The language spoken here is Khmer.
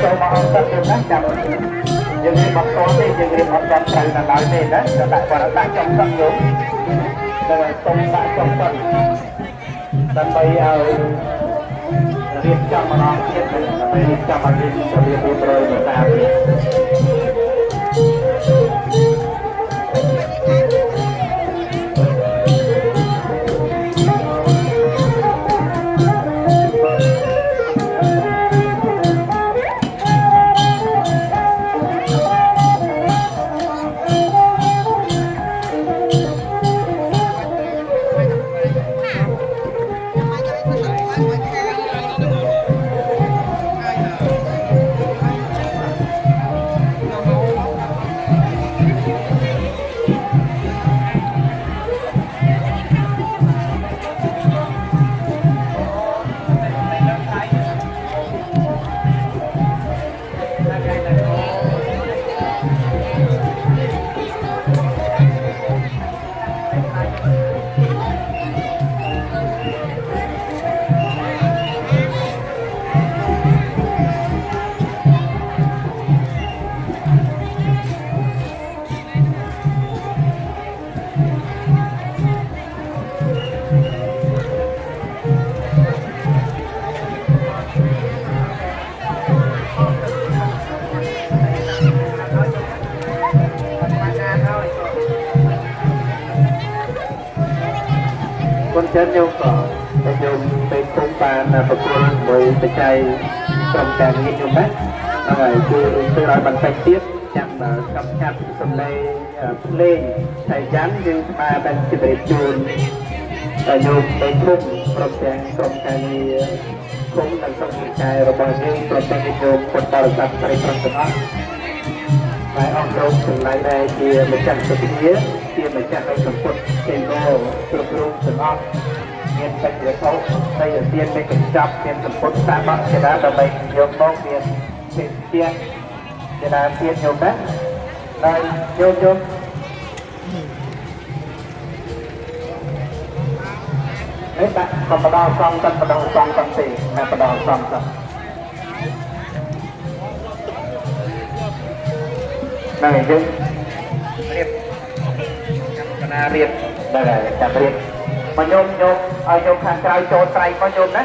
ចូលមកអង្គទឹកទៅណាចាំយើងរៀបអត់តទេយើងរៀបអត់ដល់ត្រូវដល់ឡើយទេណាដាក់គាត់ដាក់ចំទឹកយើងដល់សុំដាក់ចំទឹកដើម្បីឲ្យរៀបចំម្ដងទៀតដើម្បីរៀបចំឲ្យរៀបរៀបរយមកតាមទៀតចឹងយើងក៏តែយើងទៅគុំបានប្រគល់មួយបច្ច័យក្រុមការងារខ្ញុំដែរហើយគឺធ្វើឲ្យបន្តិចទៀតចាំកំចាត់សំឡេងភ្លេងតែយ៉ាងយើងស្មារតីជម្រាបជូនតែយើងទៅគុំក្រុមការងារគុំនិងក្រុមការរបស់យើងប្រតិបត្តិយើងពុទ្ធបរិស័ទស្រីប្រុសទាំងអស់ហើយអង្គរងទាំងឡាយដែរជាម្ចាស់សុភាជាម្ចាស់នៃសម្ពុតចេញមកគ្រប់គ្រងទាំងអស់មានបច្ចុប្បន្ននៃអាស៊ានមានកញ្ចប់មានសម្ពុតតាមបទជាដើមដើម្បីយកមកមានជាជាដើមទៀតយកណាហើយយកនេះដាក់ក៏បដោសំទឹកបដោសំទាំងពីរណាបដោសំទឹកហ្នឹងហើយយើងរៀបចាំកណារៀបដែរចាំរៀបមកញោមឲ្យញោមខាងក្រៅចូលត្រៃមកញោមណា